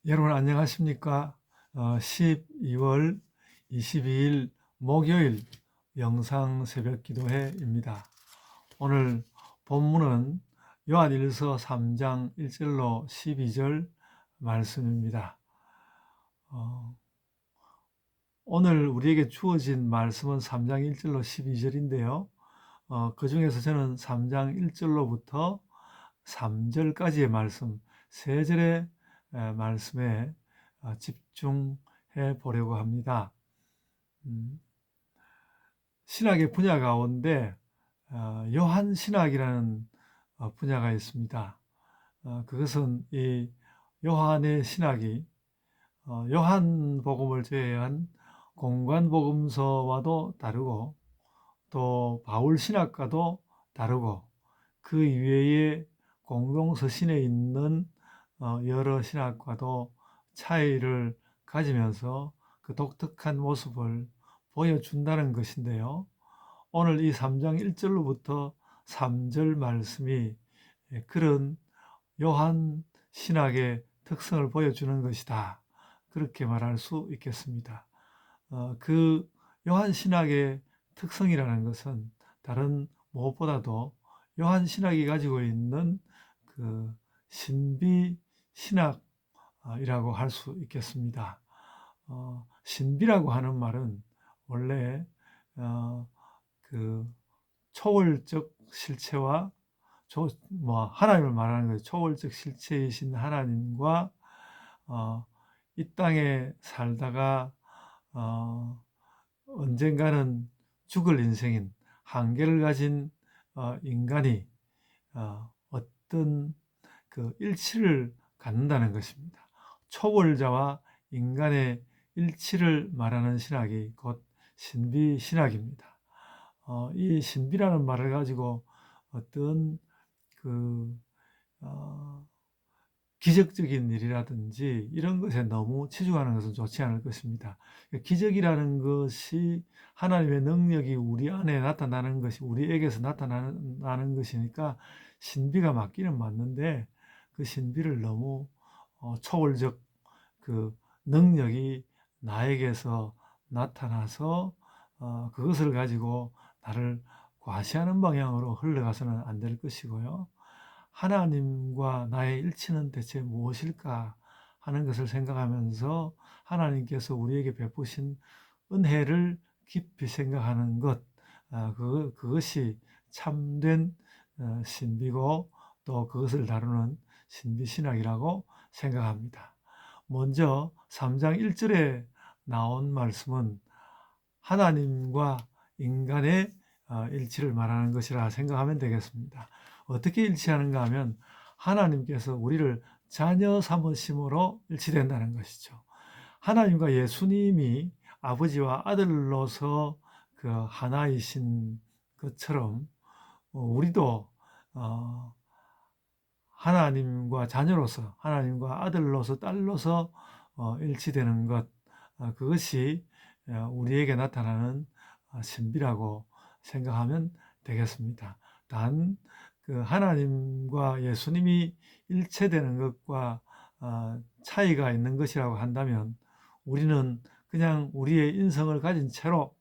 여러분 안녕하십니까? 12월 22일 목요일 영상 새벽 기도회입니다. 오늘 본문은 요한일서 3장 1절로 12절 말씀입니다. 오늘 우리에게 주어진 말씀은 3장 1절로 12절인데요. 그 중에서 저는 3장 1절로부터 3절까지의 말씀, 세 절의 말씀에 집중해 보려고 합니다. 신학의 분야 가운데 요한 신학이라는 분야가 있습니다. 그것은 이 요한의 신학이 요한복음을 제외한 공관복음서와도 다르고 또 바울 신학과도 다르고 그 이외에 공동서신에 있는 여러 신학과도 차이를 가지면서 그 독특한 모습을 보여준다는 것인데요. 오늘 이 3장 1절로부터 3절 말씀이 그런 요한 신학의 특성을 보여주는 것이다. 그렇게 말할 수 있겠습니다. 그 요한 신학의 특성이라는 것은 다른 무엇보다도 요한 신학이 가지고 있는 그 신비 신학이라고 할 수 있겠습니다. 신비라고 하는 말은 원래 그 초월적 실체와 하나님을 말하는 거죠. 초월적 실체이신 하나님과 이 땅에 살다가 언젠가는 죽을 인생인 한계를 가진 인간이 어떤 그 일치를 갖는다는 것입니다. 초월자와 인간의 일치를 말하는 신학이 곧 신비 신학입니다. 이 신비라는 말을 가지고 어떤 그 기적적인 일이라든지 이런 것에 너무 치중하는 것은 좋지 않을 것입니다. 기적이라는 것이 하나님의 능력이 우리 안에 나타나는 것이 우리에게서 나타나는 것이니까 신비가 맞기는 맞는데 그 신비를 너무 초월적 그 능력이 나에게서 나타나서 그것을 가지고 나를 과시하는 방향으로 흘러가서는 안 될 것이고요. 하나님과 나의 일치는 대체 무엇일까 하는 것을 생각하면서 하나님께서 우리에게 베푸신 은혜를 깊이 생각하는 것, 그것이 참된 신비고 또 그것을 다루는 신비신학이라고 생각합니다. 먼저 3장 1절에 나온 말씀은 하나님과 인간의 일치를 말하는 것이라 생각하면 되겠습니다. 어떻게 일치하는가 하면 하나님께서 우리를 자녀 삼으심으로 일치된다는 것이죠. 하나님과 예수님이 아버지와 아들로서 그 하나이신 것처럼 우리도 하나님과 자녀로서 하나님과 아들로서 딸로서 일치되는 것, 그것이 우리에게 나타나는 신비라고 생각하면 되겠습니다. 단 그 하나님과 예수님이 일체되는 것과 차이가 있는 것이라고 한다면 우리는 그냥 우리의 인성을 가진 채로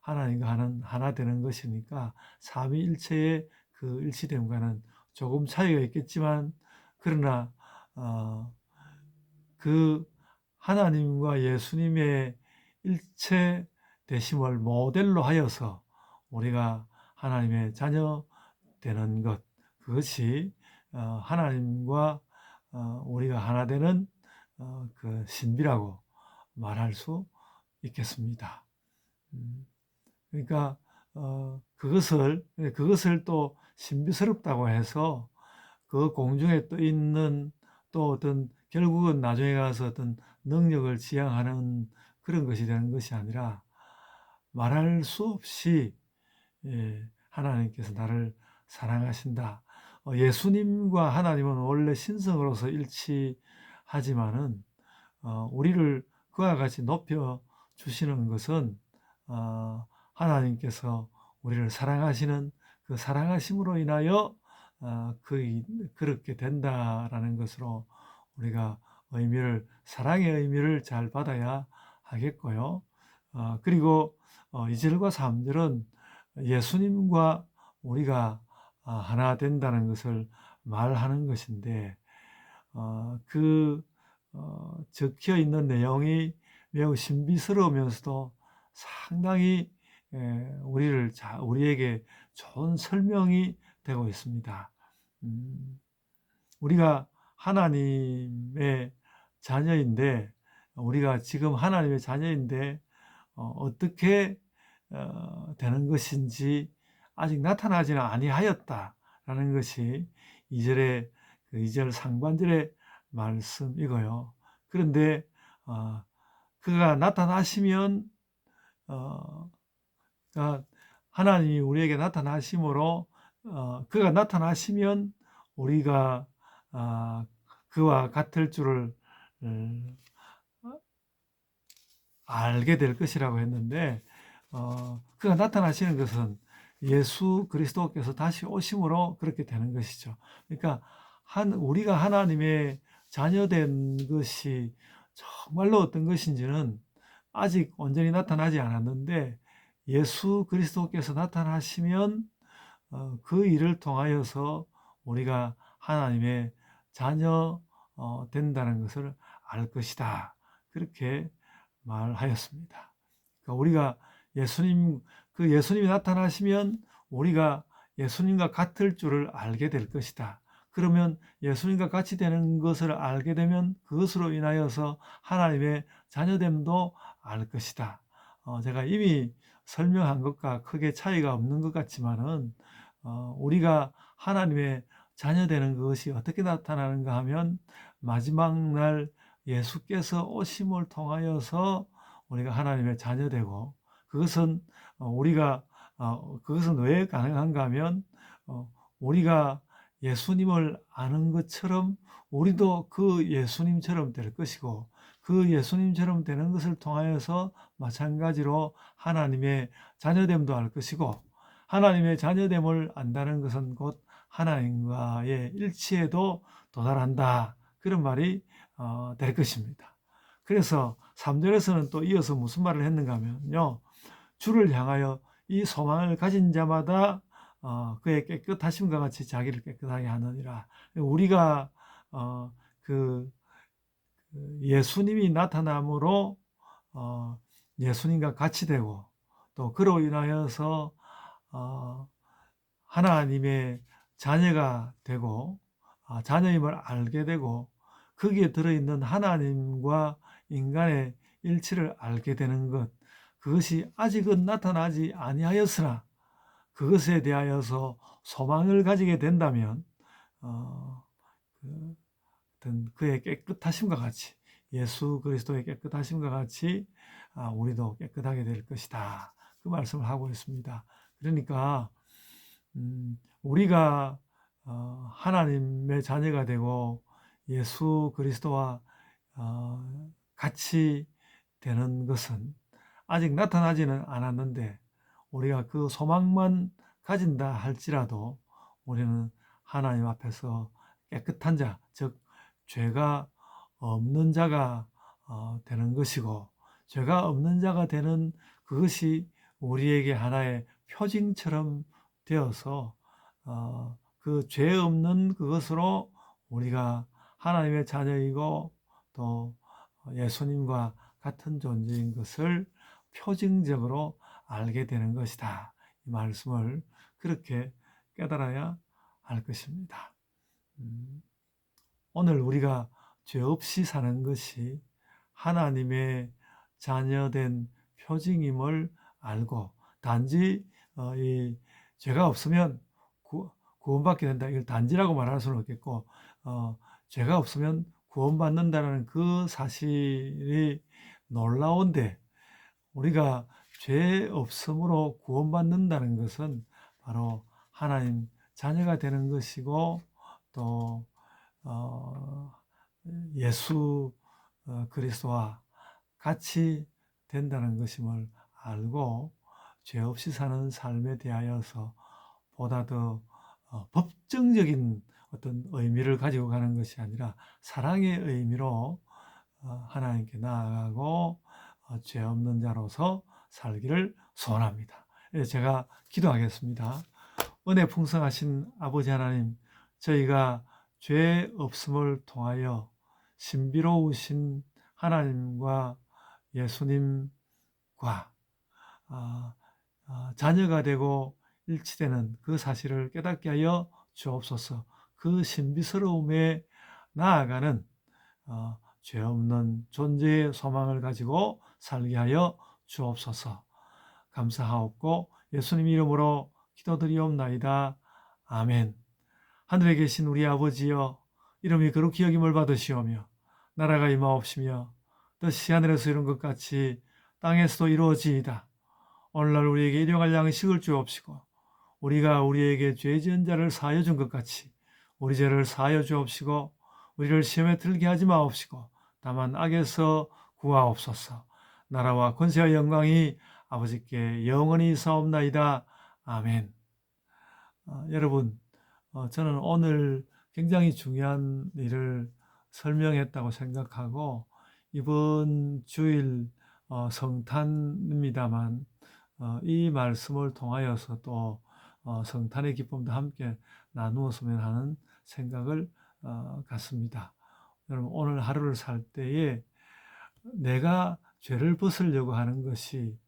하나님과 하나 되는 것이니까 삼위일체의 그 일치됨과는 조금 차이가 있겠지만 그러나 그 하나님과 예수님의 일체 되심을 모델로 하여서 우리가 하나님의 자녀 되는 것, 그것이 하나님과 우리가 하나 되는 그 신비라고 말할 수 있겠습니다. 그러니까 그것을 또 신비스럽다고 해서 그 공중에 떠 있는 또 어떤 결국은 나중에 가서 어떤 능력을 지향하는 그런 것이 되는 것이 아니라 말할 수 없이 하나님께서 나를 사랑하신다. 예수님과 하나님은 원래 신성으로서 일치하지만은 우리를 그와 같이 높여 주시는 것은 하나님께서 우리를 사랑하시는 그 사랑하심으로 인하여 그렇게 된다라는 것으로 우리가 의미를, 사랑의 의미를 잘 받아야 하겠고요. 그리고 2절과 3절은 예수님과 우리가 하나 된다는 것을 말하는 것인데, 적혀 있는 내용이 매우 신비스러우면서도 상당히 우리에게 좋은 설명이 되고 있습니다. 우리가 하나님의 자녀인데, 우리가 지금 하나님의 자녀인데 어떻게 되는 것인지 아직 나타나지는 아니하였다라는 것이 2절의 2절 상반절의 말씀이고요. 그런데 그가 나타나시면 하나님이 우리에게 나타나심으로 그가 나타나시면 우리가 그와 같을 줄을 알게 될 것이라고 했는데, 그가 나타나시는 것은 예수 그리스도께서 다시 오심으로 그렇게 되는 것이죠. 그러니까 우리가 하나님의 자녀된 것이 정말로 어떤 것인지는 아직 온전히 나타나지 않았는데, 예수 그리스도께서 나타나시면 그 일을 통하여서 우리가 하나님의 자녀 된다는 것을 알 것이다. 그렇게 말하였습니다. 그러니까 우리가 예수님이 나타나시면 우리가 예수님과 같을 줄을 알게 될 것이다. 그러면 예수님과 같이 되는 것을 알게 되면 그것으로 인하여서 하나님의 자녀됨도 알 것이다. 제가 이미 설명한 것과 크게 차이가 없는 것 같지만은 우리가 하나님의 자녀되는 것이 어떻게 나타나는가 하면 마지막 날 예수께서 오심을 통하여서 우리가 하나님의 자녀되고, 그것은 그것은 왜 가능한가 하면 우리가 예수님을 아는 것처럼 우리도 그 예수님처럼 될 것이고, 그 예수님처럼 되는 것을 통하여서 마찬가지로 하나님의 자녀됨도 알 것이고, 하나님의 자녀됨을 안다는 것은 곧 하나님과의 일치에도 도달한다. 그런 말이 될 것입니다. 그래서 3절에서는 또 이어서 무슨 말을 했는가 하면요. 주를 향하여 이 소망을 가진 자마다 그의 깨끗하심과 같이 자기를 깨끗하게 하느니라. 우리가 예수님이 나타남으로 예수님과 같이 되고, 또 그로 인하여서 하나님의 자녀가 되고 자녀임을 알게 되고, 거기에 들어있는 하나님과 인간의 일치를 알게 되는 것, 그것이 아직은 나타나지 아니하였으나 그것에 대하여서 소망을 가지게 된다면 그의 깨끗하심과 같이, 예수 그리스도의 깨끗하심과 같이 우리도 깨끗하게 될 것이다. 그 말씀을 하고 있습니다. 그러니까 우리가 하나님의 자녀가 되고 예수 그리스도와 같이 되는 것은 아직 나타나지는 않았는데, 우리가 그 소망만 가진다 할지라도 우리는 하나님 앞에서 깨끗한 자, 즉 죄가 없는 자가 되는 것이고, 죄가 없는 자가 되는 그것이 우리에게 하나의 표징처럼 되어서 그 죄 없는 그것으로 우리가 하나님의 자녀이고 또 예수님과 같은 존재인 것을 표징적으로 알게 되는 것이다. 이 말씀을 그렇게 깨달아야 할 것입니다. 오늘 우리가 죄 없이 사는 것이 하나님의 자녀된 표징임을 알고, 단지 이 죄가 없으면 구원받게 된다, 이걸 단지라고 말할 수는 없겠고, 죄가 없으면 구원받는다는 그 사실이 놀라운데, 우리가 죄 없음으로 구원받는다는 것은 바로 하나님 자녀가 되는 것이고, 또 예수 그리스도와 같이 된다는 것임을 알고 죄 없이 사는 삶에 대하여서 보다 더 법정적인 어떤 의미를 가지고 가는 것이 아니라 사랑의 의미로 하나님께 나아가고 죄 없는 자로서 살기를 소원합니다. 제가 기도하겠습니다. 은혜 풍성하신 아버지 하나님, 저희가 죄 없음을 통하여 신비로우신 하나님과 예수님과 자녀가 되고 일치되는 그 사실을 깨닫게 하여 주옵소서. 그 신비스러움에 나아가는 죄 없는 존재의 소망을 가지고 살게 하여 주옵소서. 감사하옵고 예수님 이름으로 기도드리옵나이다. 아멘. 하늘에 계신 우리 아버지여, 이름이 거룩히 여김을 받으시오며 나라가 임하옵시며 뜻이 하늘에서 이룬 것 같이 땅에서도 이루어지이다. 오늘날 우리에게 일용할 양식을 주옵시고 우리가 우리에게 죄 지은 자를 사하여 준 것 같이 우리 죄를 사하여 주옵시고 우리를 시험에 들게 하지 마옵시고 다만 악에서 구하옵소서. 나라와 권세와 영광이 아버지께 영원히 사옵나이다. 아멘. 여러분, 저는 오늘 굉장히 중요한 일을 설명했다고 생각하고 이번 주일 성탄입니다만 이 말씀을 통하여서 또 성탄의 기쁨도 함께 나누었으면 하는 생각을 갖습니다. 여러분, 오늘 하루를 살 때에 내가 죄를 벗으려고 하는 것이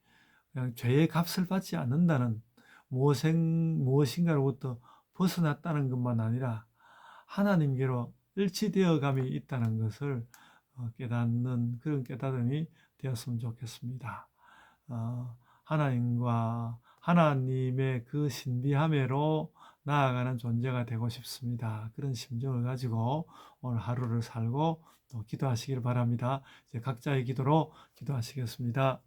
그냥 죄의 값을 받지 않는다는 무엇인가로부터 벗어났다는 것만 아니라 하나님께로 일치되어 감이 있다는 것을 깨닫는 그런 깨달음이 되었으면 좋겠습니다. 하나님과 하나님의 그 신비함으로 나아가는 존재가 되고 싶습니다. 그런 심정을 가지고 오늘 하루를 살고 또 기도하시길 바랍니다. 이제 각자의 기도로 기도하시겠습니다.